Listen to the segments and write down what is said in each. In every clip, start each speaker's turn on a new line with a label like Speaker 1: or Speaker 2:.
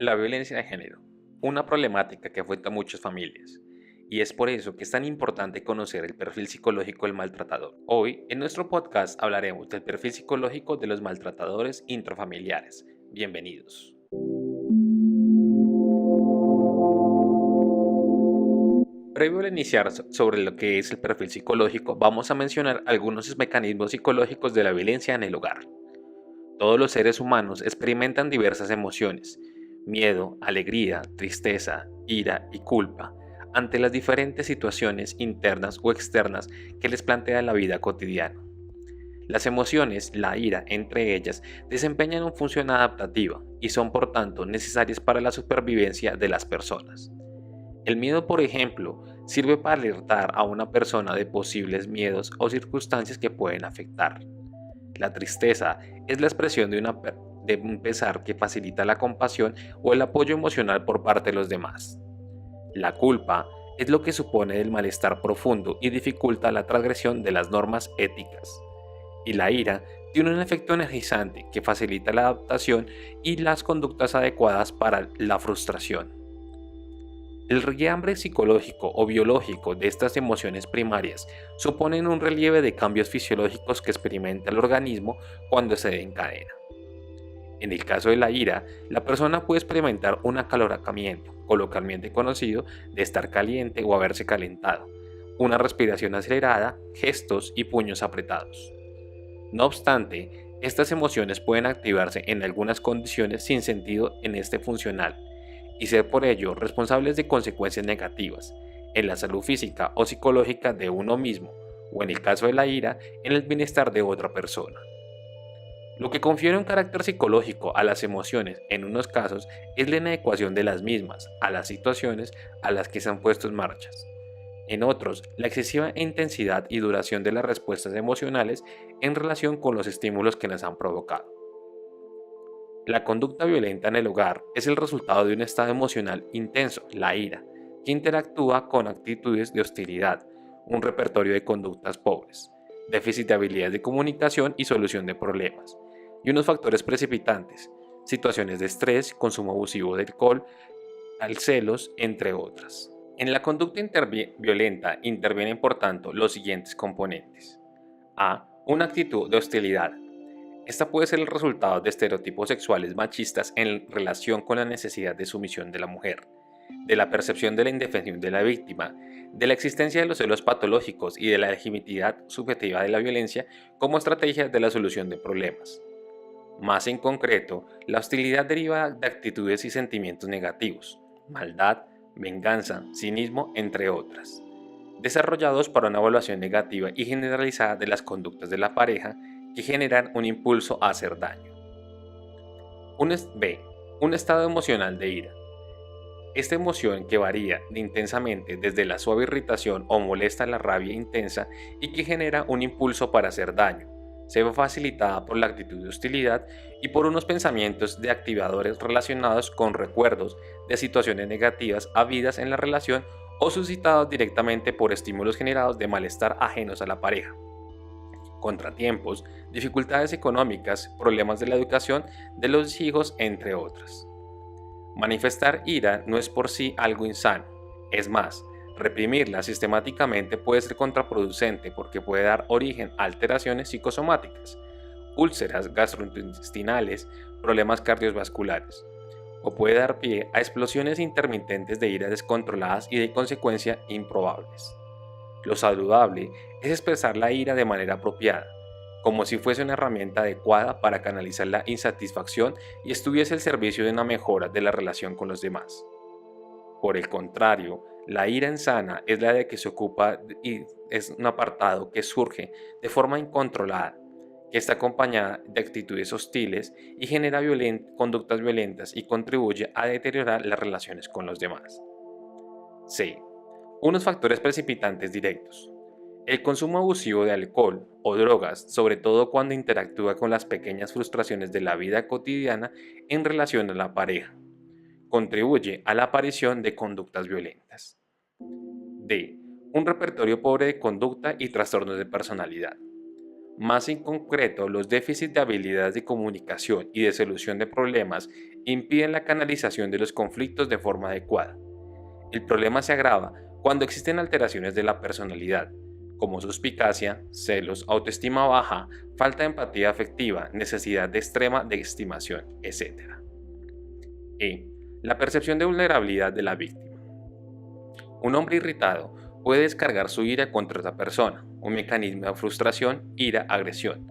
Speaker 1: La violencia de género, una problemática que afecta a muchas familias, y es por eso que es tan importante conocer el perfil psicológico del maltratador. Hoy, en nuestro podcast, hablaremos del perfil psicológico de los maltratadores intrafamiliares. Bienvenidos. Previo a iniciar sobre lo que es el perfil psicológico, vamos a mencionar algunos mecanismos psicológicos de la violencia en el hogar. Todos los seres humanos experimentan diversas emociones: miedo, alegría, tristeza, ira y culpa ante las diferentes situaciones internas o externas que les plantea la vida cotidiana. Las emociones, la ira entre ellas, desempeñan una función adaptativa y son por tanto necesarias para la supervivencia de las personas. El miedo, por ejemplo, sirve para alertar a una persona de posibles miedos o circunstancias que pueden afectar. La tristeza es la expresión de un pesar que facilita la compasión o el apoyo emocional por parte de los demás. La culpa es lo que supone el malestar profundo y dificulta la transgresión de las normas éticas. Y la ira tiene un efecto energizante que facilita la adaptación y las conductas adecuadas para la frustración. El relieve psicológico o biológico de estas emociones primarias suponen un relieve de cambios fisiológicos que experimenta el organismo cuando se desencadena. En el caso de la ira, la persona puede experimentar un acaloramiento, coloquialmente conocido de estar caliente o haberse calentado, una respiración acelerada, gestos y puños apretados. No obstante, estas emociones pueden activarse en algunas condiciones sin sentido en este funcional y ser por ello responsables de consecuencias negativas en la salud física o psicológica de uno mismo, o en el caso de la ira, en el bienestar de otra persona. Lo que confiere un carácter psicológico a las emociones en unos casos es la inadecuación de las mismas a las situaciones a las que se han puesto en marcha. En otros, la excesiva intensidad y duración de las respuestas emocionales en relación con los estímulos que las han provocado. La conducta violenta en el hogar es el resultado de un estado emocional intenso, la ira, que interactúa con actitudes de hostilidad, un repertorio de conductas pobres, déficit de habilidades de comunicación y solución de problemas, y unos factores precipitantes, situaciones de estrés, consumo abusivo de alcohol, celos, entre otras. En la conducta violenta intervienen por tanto los siguientes componentes. A. Una actitud de hostilidad. Esta puede ser el resultado de estereotipos sexuales machistas en relación con la necesidad de sumisión de la mujer, de la percepción de la indefensión de la víctima, de la existencia de los celos patológicos y de la legitimidad subjetiva de la violencia como estrategia de la solución de problemas. Más en concreto, la hostilidad deriva de actitudes y sentimientos negativos, maldad, venganza, cinismo, entre otras, desarrollados para una evaluación negativa y generalizada de las conductas de la pareja que generan un impulso a hacer daño. B. Un estado emocional de ira. Esta emoción que varía intensamente desde la suave irritación o molesta a la rabia intensa y que genera un impulso para hacer daño, se ve facilitada por la actitud de hostilidad y por unos pensamientos de activadores relacionados con recuerdos de situaciones negativas habidas en la relación o suscitados directamente por estímulos generados de malestar ajenos a la pareja, contratiempos, dificultades económicas, problemas de la educación de los hijos, entre otras. Manifestar ira no es por sí algo insano. Es más, reprimirla sistemáticamente puede ser contraproducente porque puede dar origen a alteraciones psicosomáticas, úlceras gastrointestinales, problemas cardiovasculares, o puede dar pie a explosiones intermitentes de ira descontroladas y de consecuencia improbables. Lo saludable es expresar la ira de manera apropiada, como si fuese una herramienta adecuada para canalizar la insatisfacción y estuviese al servicio de una mejora de la relación con los demás. Por el contrario, la ira insana es la de que se ocupa y es un apartado que surge de forma incontrolada, que está acompañada de actitudes hostiles y genera conductas violentas y contribuye a deteriorar las relaciones con los demás. C. Unos factores precipitantes directos. El consumo abusivo de alcohol o drogas, sobre todo cuando interactúa con las pequeñas frustraciones de la vida cotidiana en relación a la pareja, contribuye a la aparición de conductas violentas. D. Un repertorio pobre de conducta y trastornos de personalidad. Más en concreto, los déficits de habilidades de comunicación y de solución de problemas impiden la canalización de los conflictos de forma adecuada. El problema se agrava cuando existen alteraciones de la personalidad, como suspicacia, celos, autoestima baja, falta de empatía afectiva, necesidad de extrema de estimación, etc. La percepción de vulnerabilidad de la víctima. Un hombre irritado puede descargar su ira contra otra persona, un mecanismo de frustración, ira, agresión,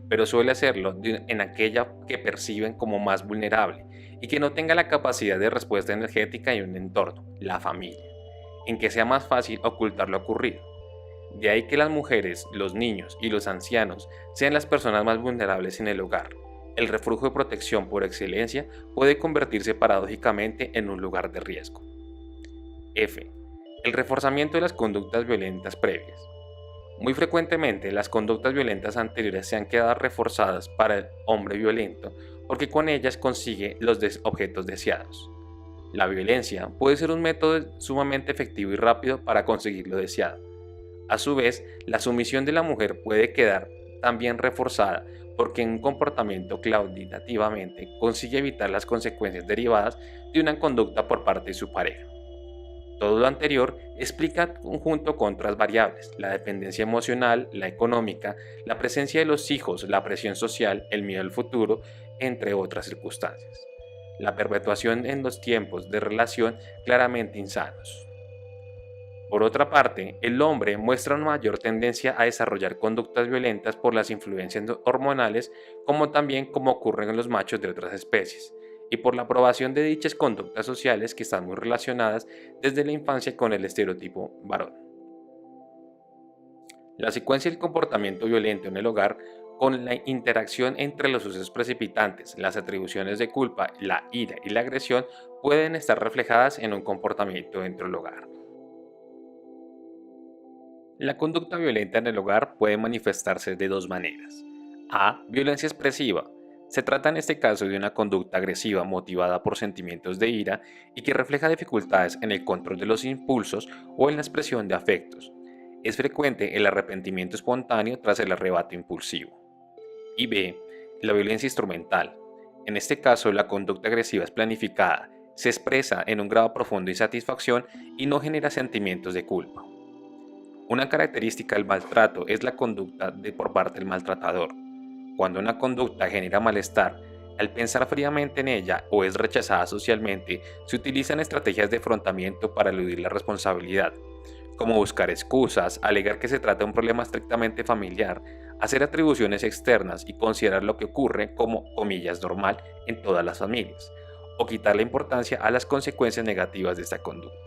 Speaker 1: pero suele hacerlo en aquella que perciben como más vulnerable y que no tenga la capacidad de respuesta energética y un entorno, la familia, en que sea más fácil ocultar lo ocurrido. De ahí que las mujeres, los niños y los ancianos sean las personas más vulnerables en el hogar. El refugio de protección por excelencia puede convertirse paradójicamente en un lugar de riesgo. El reforzamiento de las conductas violentas previas. Muy frecuentemente las conductas violentas anteriores se han quedado reforzadas para el hombre violento porque con ellas consigue los objetos deseados. La violencia puede ser un método sumamente efectivo y rápido para conseguir lo deseado. A su vez, la sumisión de la mujer puede quedar también reforzada porque en un comportamiento cualitativamente consigue evitar las consecuencias derivadas de una conducta por parte de su pareja. Todo lo anterior explica junto con otras variables, la dependencia emocional, la económica, la presencia de los hijos, la presión social, el miedo al futuro, entre otras circunstancias. La perpetuación en los tiempos de relación claramente insanos. Por otra parte, el hombre muestra una mayor tendencia a desarrollar conductas violentas por las influencias hormonales, como también como ocurre en los machos de otras especies, y por la aprobación de dichas conductas sociales que están muy relacionadas desde la infancia con el estereotipo varón. La secuencia del comportamiento violento en el hogar, con la interacción entre los sucesos precipitantes, las atribuciones de culpa, la ira y la agresión, pueden estar reflejadas en un comportamiento dentro del hogar. La conducta violenta en el hogar puede manifestarse de dos maneras. Violencia expresiva. Se trata en este caso de una conducta agresiva motivada por sentimientos de ira y que refleja dificultades en el control de los impulsos o en la expresión de afectos. Es frecuente el arrepentimiento espontáneo tras el arrebato impulsivo. La violencia instrumental. En este caso, la conducta agresiva es planificada, se expresa en un grado profundo de insatisfacción y no genera sentimientos de culpa. Una característica del maltrato es la conducta por parte del maltratador. Cuando una conducta genera malestar, al pensar fríamente en ella o es rechazada socialmente, se utilizan estrategias de afrontamiento para eludir la responsabilidad, como buscar excusas, alegar que se trata de un problema estrictamente familiar, hacer atribuciones externas y considerar lo que ocurre como, comillas, normal en todas las familias, o quitar la importancia a las consecuencias negativas de esta conducta.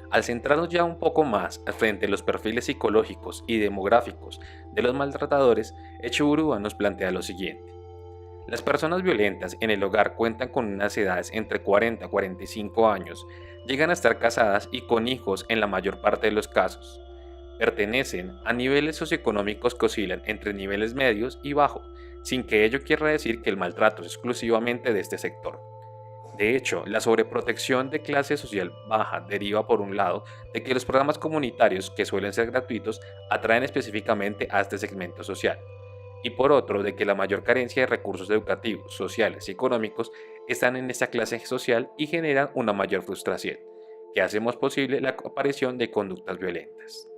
Speaker 1: Al centrarnos ya un poco más frente a los perfiles psicológicos y demográficos de los maltratadores, Echeburúa nos plantea lo siguiente. Las personas violentas en el hogar cuentan con unas edades entre 40 a 45 años, llegan a estar casadas y con hijos en la mayor parte de los casos. Pertenecen a niveles socioeconómicos que oscilan entre niveles medios y bajos, sin que ello quiera decir que el maltrato es exclusivamente de este sector. De hecho, la sobreprotección de clase social baja deriva por un lado de que los programas comunitarios, que suelen ser gratuitos, atraen específicamente a este segmento social, y por otro de que la mayor carencia de recursos educativos, sociales y económicos están en esta clase social y generan una mayor frustración, que hace más posible la aparición de conductas violentas.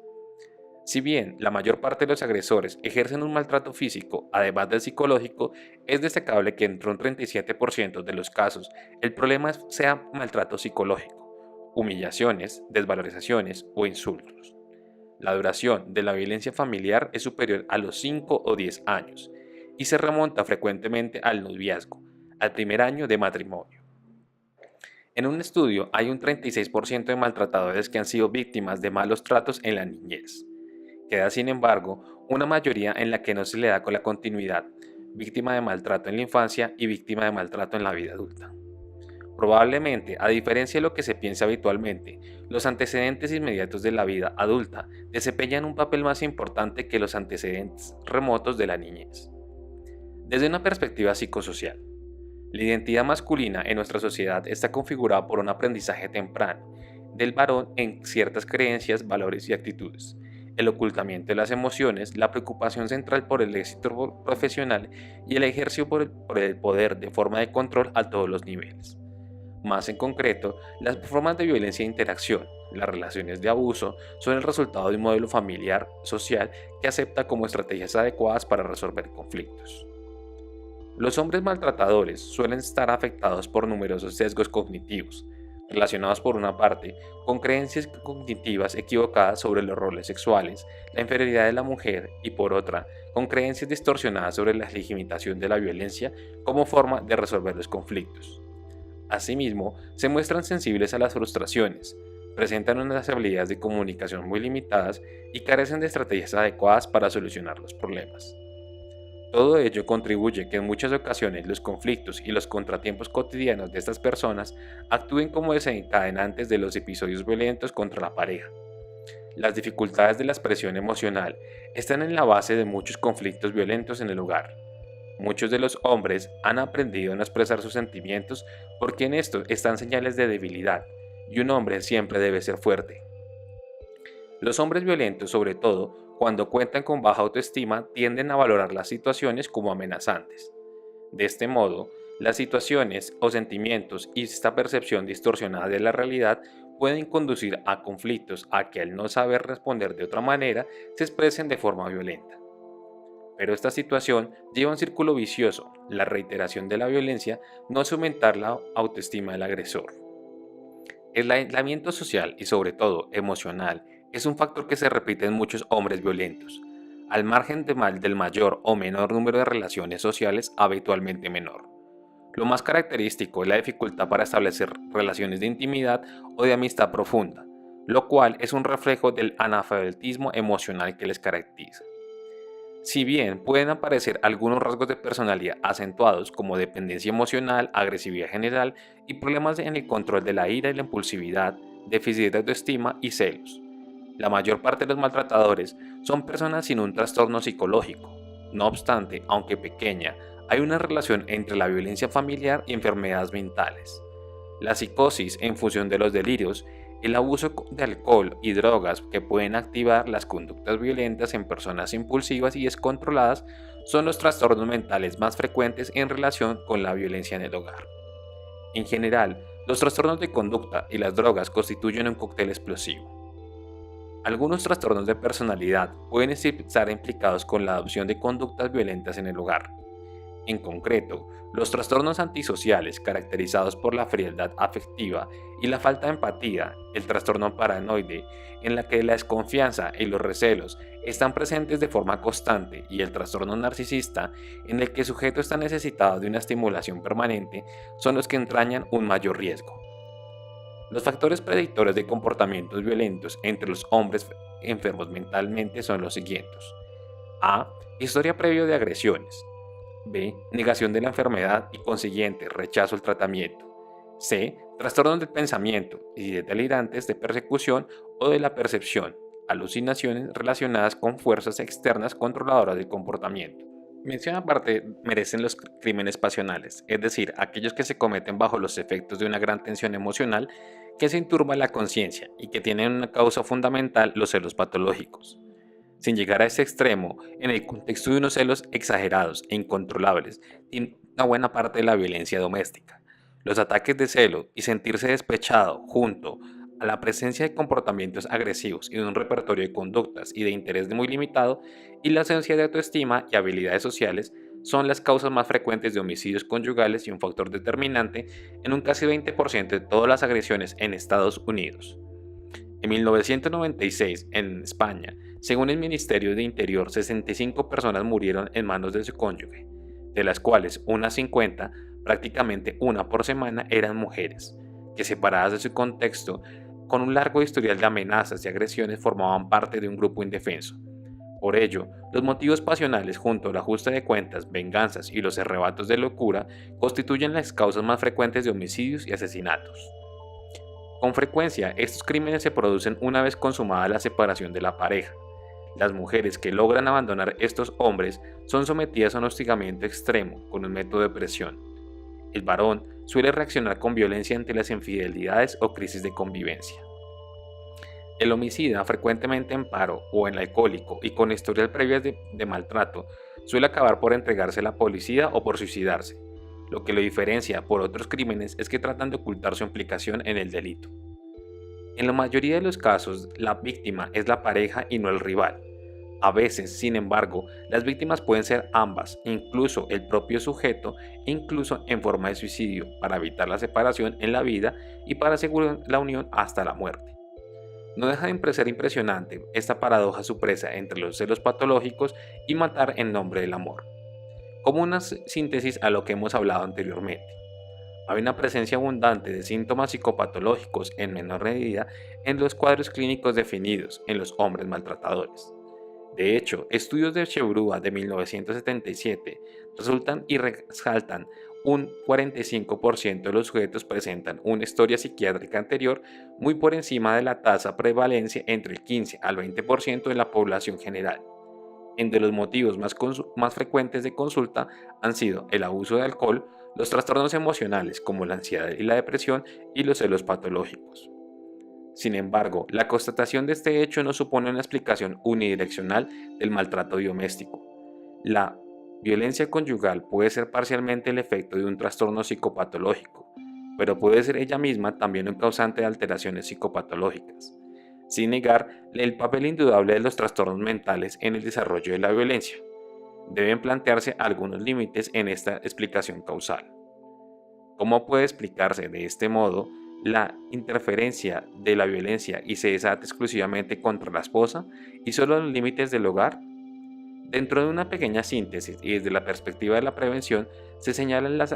Speaker 1: Si bien la mayor parte de los agresores ejercen un maltrato físico, además del psicológico, es destacable que entre un 37% de los casos el problema sea maltrato psicológico, humillaciones, desvalorizaciones o insultos. La duración de la violencia familiar es superior a los 5 o 10 años y se remonta frecuentemente al noviazgo, al primer año de matrimonio. En un estudio hay un 36% de maltratadores que han sido víctimas de malos tratos en la niñez. Queda, sin embargo, una mayoría en la que no se le da con la continuidad, víctima de maltrato en la infancia y víctima de maltrato en la vida adulta. Probablemente, a diferencia de lo que se piensa habitualmente, los antecedentes inmediatos de la vida adulta desempeñan un papel más importante que los antecedentes remotos de la niñez. Desde una perspectiva psicosocial, la identidad masculina en nuestra sociedad está configurada por un aprendizaje temprano del varón en ciertas creencias, valores y actitudes. el ocultamiento de las emociones, la preocupación central por el éxito profesional y el ejercicio por el poder de forma de control a todos los niveles. Más en concreto, las formas de violencia e interacción, las relaciones de abuso, son el resultado de un modelo familiar, social, que acepta como estrategias adecuadas para resolver conflictos. Los hombres maltratadores suelen estar afectados por numerosos sesgos cognitivos, relacionados por una parte con creencias cognitivas equivocadas sobre los roles sexuales, la inferioridad de la mujer y por otra con creencias distorsionadas sobre la legitimación de la violencia como forma de resolver los conflictos. Asimismo, se muestran sensibles a las frustraciones, presentan unas habilidades de comunicación muy limitadas y carecen de estrategias adecuadas para solucionar los problemas. Todo ello contribuye que en muchas ocasiones los conflictos y los contratiempos cotidianos de estas personas actúen como desencadenantes de los episodios violentos contra la pareja. Las dificultades de la expresión emocional están en la base de muchos conflictos violentos en el hogar. Muchos de los hombres han aprendido a no expresar sus sentimientos porque en esto están señales de debilidad, y un hombre siempre debe ser fuerte. Los hombres violentos, sobre todo, cuando cuentan con baja autoestima, tienden a valorar las situaciones como amenazantes. De este modo, las situaciones o sentimientos y esta percepción distorsionada de la realidad pueden conducir a conflictos a que al no saber responder de otra manera se expresen de forma violenta. Pero esta situación lleva un círculo vicioso. La reiteración de la violencia no hace aumentar la autoestima del agresor. El aislamiento social y sobre todo emocional es un factor que se repite en muchos hombres violentos, al margen del mayor o menor número de relaciones sociales habitualmente menor. Lo más característico es la dificultad para establecer relaciones de intimidad o de amistad profunda, lo cual es un reflejo del analfabetismo emocional que les caracteriza. Si bien pueden aparecer algunos rasgos de personalidad acentuados como dependencia emocional, agresividad general y problemas en el control de la ira y la impulsividad, déficit de autoestima y celos, la mayor parte de los maltratadores son personas sin un trastorno psicológico. No obstante, aunque pequeña, hay una relación entre la violencia familiar y enfermedades mentales. La psicosis en función de los delirios, el abuso de alcohol y drogas que pueden activar las conductas violentas en personas impulsivas y descontroladas son los trastornos mentales más frecuentes en relación con la violencia en el hogar. En general, los trastornos de conducta y las drogas constituyen un cóctel explosivo. Algunos trastornos de personalidad pueden estar implicados con la adopción de conductas violentas en el hogar. En concreto, los trastornos antisociales caracterizados por la frialdad afectiva y la falta de empatía, el trastorno paranoide, en la que la desconfianza y los recelos están presentes de forma constante, y el trastorno narcisista, en el que el sujeto está necesitado de una estimulación permanente, son los que entrañan un mayor riesgo. Los factores predictores de comportamientos violentos entre los hombres enfermos mentalmente son los siguientes. A. Historia previa de agresiones. B. Negación de la enfermedad y consiguiente rechazo al tratamiento. C. Trastornos del pensamiento y delirantes de persecución o de la percepción, alucinaciones relacionadas con fuerzas externas controladoras del comportamiento. Mención aparte merecen los crímenes pasionales, es decir, aquellos que se cometen bajo los efectos de una gran tensión emocional que se enturba la conciencia y que tienen una causa fundamental, los celos patológicos. Sin llegar a ese extremo, en el contexto de unos celos exagerados e incontrolables, tiene una buena parte de la violencia doméstica. Los ataques de celo y sentirse despechado junto a la presencia de comportamientos agresivos y de un repertorio de conductas y de interés muy limitado, y la ausencia de autoestima y habilidades sociales son las causas más frecuentes de homicidios conyugales y un factor determinante en un casi 20% de todas las agresiones en Estados Unidos. En 1996, en España, según el Ministerio de Interior, 65 personas murieron en manos de su cónyuge, de las cuales unas 50, prácticamente una por semana, eran mujeres, que separadas de su contexto, con un largo historial de amenazas y agresiones, formaban parte de un grupo indefenso. Por ello, los motivos pasionales junto al ajuste de cuentas, venganzas y los arrebatos de locura constituyen las causas más frecuentes de homicidios y asesinatos. Con frecuencia, estos crímenes se producen una vez consumada la separación de la pareja. Las mujeres que logran abandonar estos hombres son sometidas a un hostigamiento extremo con un método de presión. El varón suele reaccionar con violencia ante las infidelidades o crisis de convivencia. El homicida, frecuentemente en paro o en alcohólico y con historial previas de maltrato, suele acabar por entregarse a la policía o por suicidarse. Lo que lo diferencia por otros crímenes es que tratan de ocultar su implicación en el delito. En la mayoría de los casos, la víctima es la pareja y no el rival. A veces, sin embargo, las víctimas pueden ser ambas, incluso el propio sujeto, e incluso en forma de suicidio, para evitar la separación en la vida y para asegurar la unión hasta la muerte. No deja de ser impresionante esta paradoja supresa entre los celos patológicos y matar en nombre del amor. Como una síntesis a lo que hemos hablado anteriormente, hay una presencia abundante de síntomas psicopatológicos en menor medida en los cuadros clínicos definidos en los hombres maltratadores. De hecho, estudios de Chebrúa de 1977 resultan y resaltan un 45% de los sujetos presentan una historia psiquiátrica anterior muy por encima de la tasa prevalencia entre el 15 al 20% de la población general. Entre los motivos más frecuentes de consulta han sido el abuso de alcohol, los trastornos emocionales como la ansiedad y la depresión y los celos patológicos. Sin embargo, la constatación de este hecho no supone una explicación unidireccional del maltrato doméstico. La violencia conyugal puede ser parcialmente el efecto de un trastorno psicopatológico, pero puede ser ella misma también un causante de alteraciones psicopatológicas, sin negar el papel indudable de los trastornos mentales en el desarrollo de la violencia. Deben plantearse algunos límites en esta explicación causal. ¿Cómo puede explicarse de este modo la interferencia de la violencia y se desata exclusivamente contra la esposa y solo en los límites del hogar? Dentro de una pequeña síntesis y desde la perspectiva de la prevención, se señalan las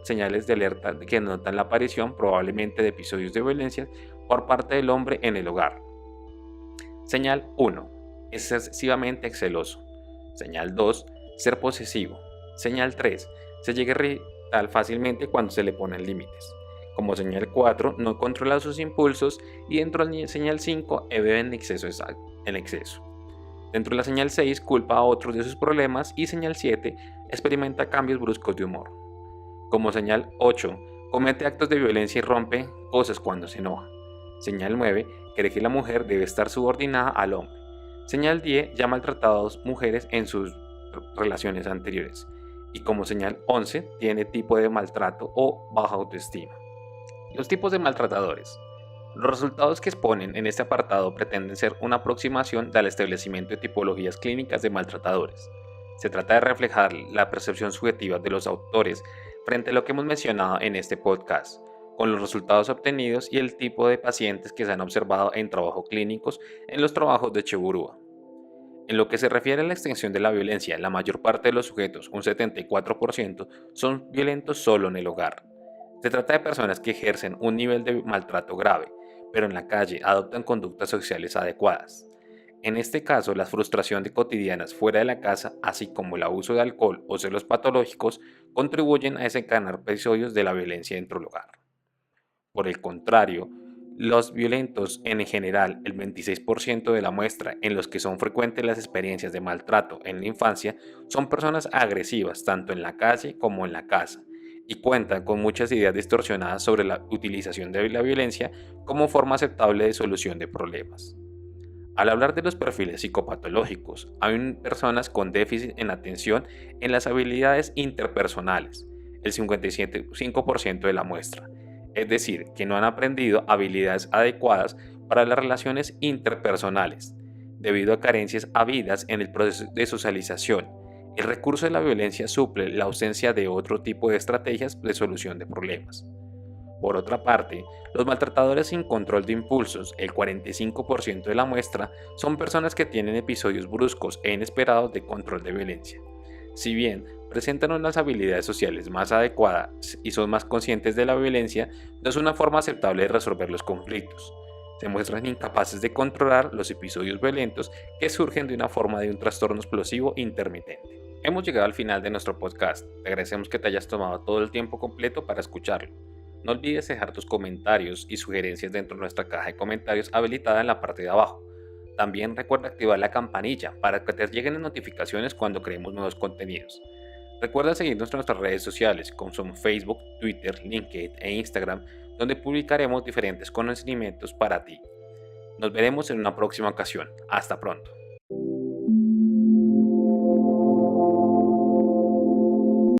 Speaker 1: señales de alerta que notan la aparición probablemente de episodios de violencia por parte del hombre en el hogar. Señal 1. Excesivamente celoso. Señal 2. Ser posesivo. Señal 3. Se llega a irritar fácilmente cuando se le ponen límites. Como señal 4, no controla sus impulsos y dentro de la señal 5, bebe en exceso. Dentro de la señal 6, culpa a otros de sus problemas y señal 7, experimenta cambios bruscos de humor. Como señal 8, comete actos de violencia y rompe cosas cuando se enoja. Señal 9, cree que la mujer debe estar subordinada al hombre. Señal 10, ya ha maltratado a mujeres en sus relaciones anteriores. Y como señal 11, tiene tipo de maltrato o baja autoestima. Los tipos de maltratadores. Los resultados que exponen en este apartado pretenden ser una aproximación del establecimiento de tipologías clínicas de maltratadores. Se trata de reflejar la percepción subjetiva de los autores frente a lo que hemos mencionado en este podcast, con los resultados obtenidos y el tipo de pacientes que se han observado en trabajos clínicos en los trabajos de Chebrúa. En lo que se refiere a la extensión de la violencia, la mayor parte de los sujetos, un 74%, son violentos solo en el hogar. Se trata de personas que ejercen un nivel de maltrato grave, pero en la calle adoptan conductas sociales adecuadas. En este caso, la frustración de cotidianas fuera de la casa, así como el abuso de alcohol o celos patológicos, contribuyen a desencadenar episodios de la violencia dentro del hogar. Por el contrario, los violentos en general, el 26% de la muestra en los que son frecuentes las experiencias de maltrato en la infancia, son personas agresivas tanto en la calle como en la casa, y cuentan con muchas ideas distorsionadas sobre la utilización de la violencia como forma aceptable de solución de problemas. Al hablar de los perfiles psicopatológicos, hay personas con déficit en atención en las habilidades interpersonales, el 55% de la muestra, es decir, que no han aprendido habilidades adecuadas para las relaciones interpersonales, debido a carencias habidas en el proceso de socialización. El recurso de la violencia suple la ausencia de otro tipo de estrategias de solución de problemas. Por otra parte, los maltratadores sin control de impulsos, el 45% de la muestra, son personas que tienen episodios bruscos e inesperados de control de violencia. Si bien presentan unas habilidades sociales más adecuadas y son más conscientes de la violencia, no es una forma aceptable de resolver los conflictos. Se muestran incapaces de controlar los episodios violentos que surgen de una forma de un trastorno explosivo intermitente. Hemos llegado al final de nuestro podcast. Te agradecemos que te hayas tomado todo el tiempo completo para escucharlo. No olvides dejar tus comentarios y sugerencias dentro de nuestra caja de comentarios habilitada en la parte de abajo. También recuerda activar la campanilla para que te lleguen las notificaciones cuando creemos nuevos contenidos. Recuerda seguirnos en nuestras redes sociales como son Facebook, Twitter, LinkedIn e Instagram, donde publicaremos diferentes conocimientos para ti. Nos veremos en una próxima ocasión. Hasta pronto.